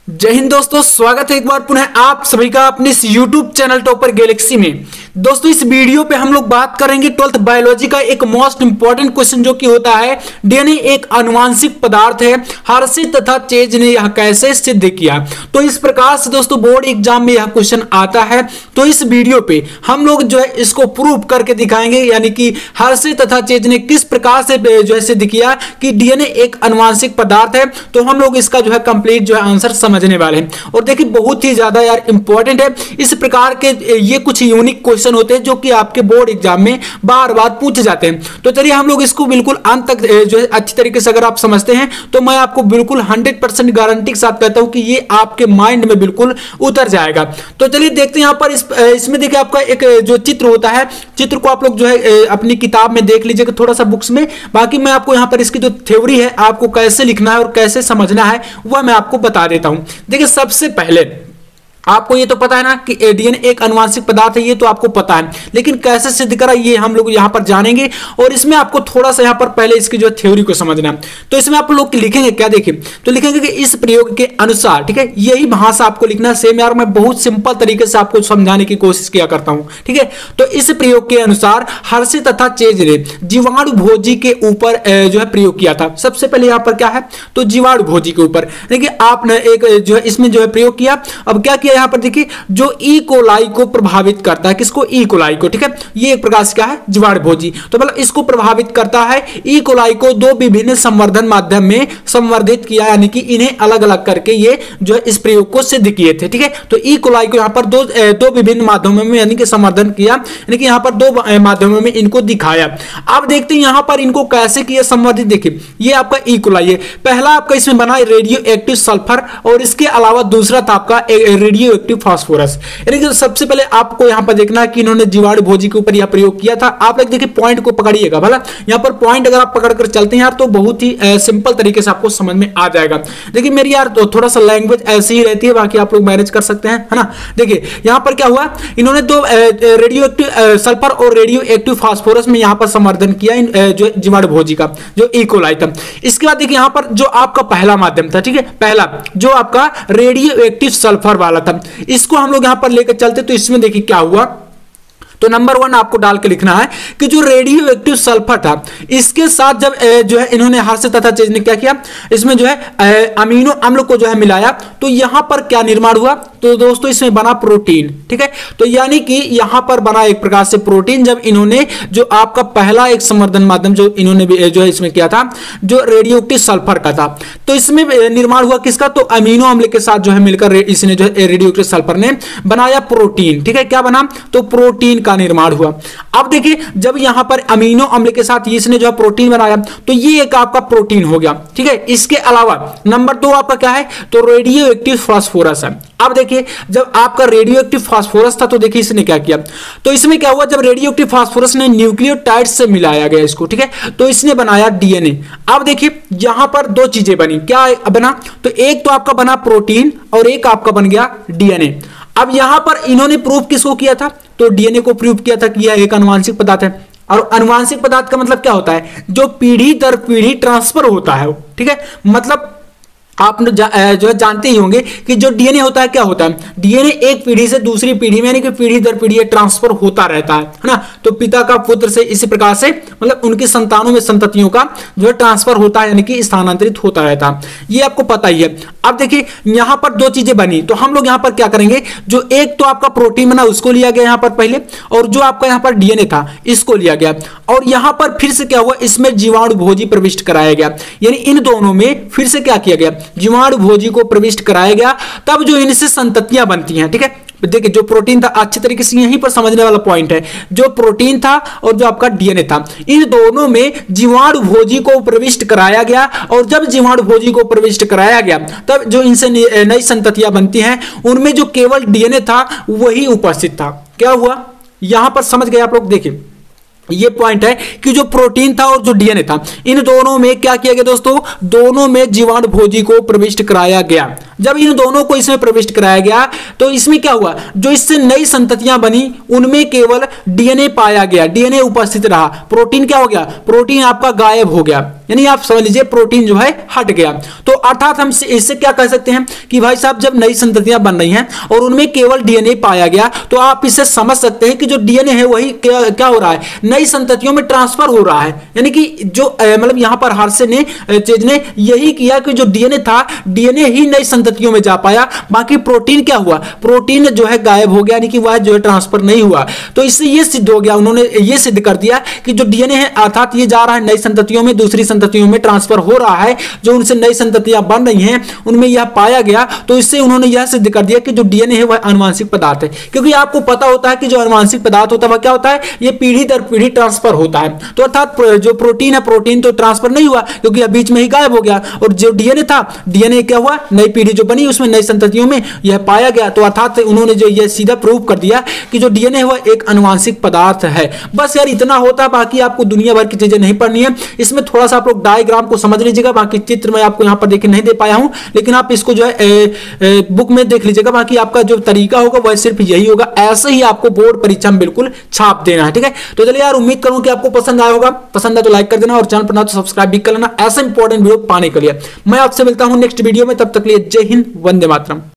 जय हिंद दोस्तों, स्वागत है एक बार पुनः आप सभी का अपने इस YouTube चैनल टॉपर गैलेक्सी में। दोस्तों इस वीडियो पे हम लोग बात करेंगे 12th बायोलॉजी का एक मोस्ट इंपॉर्टेंट क्वेश्चन जो कि होता है डीएनए एक आनुवांशिक पदार्थ है, हर्षे तथा चेज ने यह कैसे सिद्ध किया। तो इस प्रकार से दोस्तों बोर्ड एग्जाम में यह क्वेश्चन आता है। तो इस वीडियो पे हम लोग जो है इसको प्रूव करके दिखाएंगे, यानी कि हर्षे तथा चेज ने किस प्रकार से जो है सिद्ध किया कि डीएनए एक आनुवांशिक पदार्थ है। तो हम लोग इसका जो है कंप्लीट जो है आंसर समझने वाले हैं। और देखिए बहुत ही ज्यादा यार इंपॉर्टेंट है, इस प्रकार के ये कुछ यूनिक क्वेश्चन होते हैं जो कि आपके बोर्ड एग्जाम में बार बार पूछे जाते हैं। तो चलिए हम लोग इसको बिल्कुल अंत तक जो है अच्छी तरीके से अगर आप समझते हैं तो मैं आपको बिल्कुल 100% गारंटी के साथ कहता हूं कि ये आपके माइंड में बिल्कुल उतर जाएगा। तो चलिए देखते हैं यहाँ पर इसमें देखिए आपका एक जो चित्र होता है, चित्र को आप लोग जो है अपनी किताब में देख लीजिएगा थोड़ा सा बुक्स में। बाकी मैं आपको यहाँ पर इसकी जो थ्योरी है आपको कैसे लिखना है और कैसे समझना है वह मैं आपको बता देता हूं। देखिए सबसे पहले आपको ये तो पता है ना कि डीएनए एक आनुवांशिक पदार्थ है, ये तो आपको पता है, लेकिन कैसे सिद्ध करा ये हम लोग यहाँ पर जानेंगे। और इसमें आपको थोड़ा सा यहाँ पर पहले इसकी जो थ्योरी को समझना है। तो इसमें आप लोग लिखेंगे क्या, देखिए तो लिखेंगे कि इस प्रयोग के अनुसार, ठीक है, यही भाषा आपको लिखना है सेम। यार मैं बहुत सिंपल तरीके से आपको समझाने की कोशिश किया करता हूँ, ठीक है। तो इस प्रयोग के अनुसार हर्षे तथा चेज ने जीवाणु भोजी के ऊपर जो है प्रयोग किया था। सबसे पहले यहाँ पर क्या है, तो जीवाणु भोजी के ऊपर देखिए आपने एक जो है इसमें जो है प्रयोग किया। अब क्या किया यहाँ पर देखिए, जो ई कोलाई को प्रभावित करता है, किसको, ई कोलाई को, ठीक है, ये एक प्रकार से क्या है, जीवाणु भोजी। तो मतलब इसको प्रभावित करता है। ई कोलाई को दो विभिन्न संवर्धन माध्यम में संवर्धित किया, यानी कि इन्हें अलग अलग करके ये जो है इस प्रयोग को सिद्ध किए थे, ठीक है। तो ई कोलाई को यहाँ पर दो विभिन्न माध्यमों में यानी कि संवर्धन किया, यानी कि यहाँ पर दो माध्यमों में इनको दिखाया। अब देखते हैं यहाँ पर इनको कैसे किया संवर्धित। देखिए ये आपका ई कोलाई है, पहला आपका इसमें बना रेडियो एक्टिव सल्फर और इसके अलावा दूसरा था आपका रेडियो एक्टिव फास्फोरस। यानी कि सबसे पहले आपको यहां पर देखना है कि इन्होंने जीवाणु भोजी के ऊपर यह प्रयोग किया था। आप लोग देखिए पॉइंट को पकड़िएगा भला, यहां पर पॉइंट अगर आप पकड़ कर चलते हैं यार तो बहुत ही सिंपल तरीके से आपको समझ में आ जाएगा। देखिए मेरी यार तो थोड़ा सा लैंग्वेज ऐसी ही रहती है, बाकी आप लोग मैनेज कर सकते हैं, है ना। देखिए यहां पर क्या हुआ, इन्होंने दो रेडियो एक्टिव सल्फर और रेडियो एक्टिव फास्फोरस में यहां पर संवर्धन किया जो जीवाणु भोजी का, जो ई कोलाई था। इसके बाद देखिए यहां पर जो आपका पहला माध्यम था, ठीक है, पहला जो आपका रेडियो एक्टिव सल्फर वाला था, इसको हम लोग यहां पर लेकर चलते। तो इसमें देखिए क्या हुआ, तो नंबर 1 आपको डाल के लिखना है कि जो रेडियो एक्टिव सल्फर था इसके साथ जब जो है इन्होंने हर्षे तथा चेज ने क्या किया, इसमें जो है अमीनो अम्ल को जो है मिलाया, तो यहां पर क्या निर्माण हुआ, तो दोस्तों इसमें बना प्रोटीन, ठीक है। तो यानी कि यहां पर बना एक प्रकार से प्रोटीन, जब इन्होंने जो आपका पहला एक संवर्धन माध्यम जो इन्होंने जो है इसमें किया था जो रेडियो एक्टिव सल्फर का था, तो इसमें निर्माण हुआ किसका, तो अमीनो अम्ल के साथ जो है मिलकर इसने जो है रेडियो एक्टिव सल्फर ने बनाया प्रोटीन, ठीक है। क्या बना, तो प्रोटीन का निर्माण हुआ। अब देखिए जब यहां पर अमीनो अम्ल के साथ इसने जो है प्रोटीन बनाया तो ये एक आपका प्रोटीन हो गया, ठीक है। इसके अलावा नंबर 2 आपका क्या है, तो रेडियो एक्टिव फास्फोरस है। अब देखिए जब आपका रेडियो एक्टिव फास्फोरस था तो देखिए इसने क्या किया, तो इसमें क्या हुआ, जब रेडियो एक्टिव फास्फोरस ने न्यूक्लियोटाइड से मिलाया गया इसको, ठीक है, तो इसने बनाया डीएनए। अब देखिए यहां पर दो चीजें बनी, क्या बना, तो एक तो आपका बना प्रोटीन और एक आपका बन गया डीएनए। अब यहां पर इन्होंने प्रूव किसको किया था, तो डीएनए को प्रूव किया था कि यह एक आनुवांशिक पदार्थ है। और आनुवांशिक पदार्थ का मतलब क्या होता है, जो पीढ़ी दर पीढ़ी ट्रांसफर होता है, ठीक है। मतलब आप जो है जानते ही होंगे कि जो डीएनए होता है क्या होता है, डीएनए एक पीढ़ी से दूसरी पीढ़ी में यानी कि पीढ़ी दर पीढ़ी ट्रांसफर होता रहता है ना। तो पिता का पुत्र से इसी प्रकार से मतलब उनकी संतानों में संततियों का जो है ट्रांसफर होता है, यानी कि स्थानांतरित होता रहता है, ये आपको पता ही है। अब देखिए यहां पर दो चीजें बनी, तो हम लोग यहां पर क्या करेंगे, जो एक तो आपका प्रोटीन बना उसको लिया गया यहां पर पहले, और जो आपका यहां पर डीएनए था इसको लिया गया, और यहां पर फिर से क्या हुआ, इसमें जीवाणु भोजी प्रविष्ट कराया गया, यानी इन दोनों में फिर से क्या किया गया, जीवाणु भोजी को प्रविष्ट कराया गया, तब जो इनसे संततियां बनती हैं, ठीक है। देखिए जो प्रोटीन था, अच्छी तरीके से यहीं पर समझने वाला पॉइंट है, जो प्रोटीन था और जो आपका डीएनए था इन दोनों में जीवाणु भोजी को प्रविष्ट कराया गया, और जब जीवाणु भोजी को प्रविष्ट कराया गया तब जो इनसे नई संततियां बनती हैं उनमें जो केवल डीएनए था वही उपस्थित था। क्या हुआ यहां पर समझ गए आप लोग, देखिए ये पॉइंट है कि जो प्रोटीन था और जो डीएनए था इन दोनों में क्या किया गया दोस्तों, दोनों में जीवाणु भोजी को प्रविष्ट कराया गया। जब इन दोनों को इसमें प्रविष्ट कराया गया तो इसमें क्या हुआ, जो इससे नई संततियां बनी उनमें केवल डीएनए पाया गया, डीएनए उपस्थित रहा, प्रोटीन क्या हो गया, प्रोटीन आपका गायब हो गया, यानी आप समझ लीजिए प्रोटीन जो है हट गया। तो अर्थात हम इससे क्या कह सकते हैं कि भाई साहब जब नई संततियां बन रही हैं और उनमें केवल डीएनए पाया गया तो आप इससे समझ सकते हैं कि जो डीएनए है वही क्या हो रहा है, नई संततियों में ट्रांसफर हो रहा है। यानी कि जो मतलब यहां पर हर्षे ने चीज ने यही किया कि जो डीएनए था, डीएनए ही नई संततियों में जा पाया, बाकी प्रोटीन क्या हुआ, प्रोटीन जो है गायब हो गया, यानी कि वह जो है ट्रांसफर नहीं हुआ। तो इससे यह सिद्ध हो गया, उन्होंने ये सिद्ध कर दिया कि जो डीएनए है अर्थात ये जा रहा है नई संततियों में, दूसरी संततियों में ट्रांसफर हो रहा है, जो उनसे नई संततियां बन रही हैं उनमें यह पाया गया। तो इससे उन्होंने यह सिद्ध कर दिया कि जो डीएनए है वह अनुवांशिक पदार्थ है, क्योंकि आपको पता होता है कि जो अनुवांशिक पदार्थ होता है वह क्या होता है, यह पीढ़ी दर पीढ़ी ट्रांसफर होता है। तो अर्थात जो प्रोटीन है, प्रोटीन तो ट्रांसफर नहीं हुआ क्योंकि अब बीच में ही गायब हो गया, और जो डीएनए था, डीएनए क्या हुआ, नई पीढ़ी जो बनी उसमें नई संततियों में यह पाया गया। तो अर्थात उन्होंने जो यह सीधा प्रूव कर दिया कि जो डीएनए है वह एक अनुवांशिक पदार्थ है। बस यार इतना होता है, बाकी आपको दुनिया भर की चीजें नहीं पढ़नी है। इसमें थोड़ा सा आप लोग डायग्राम को समझ लीजिएगा, बाकी चित्र मैं आपको यहां पर देखिए नहीं दे पाया हूं, लेकिन आप इसको जो है बुक में देख लीजिएगा। बाकी आपका जो तरीका होगा वह सिर्फ यही होगा, ऐसे ही आपको बोर्ड परीक्षा में बिल्कुल छाप देना है। ठीक है, तो चलिए यार उम्मीद करूं कि आपको पसंद आया होगा, पसंद आया तो लाइक कर देना और चैनल पर ना तो सब्सक्राइब भी कर लेना ऐसे इंपॉर्टेंट वीडियो पाने के लिए। मैं आपसे मिलता हूं नेक्स्ट वीडियो में, तब तक के लिए जय हिंद, वंदे मातरम।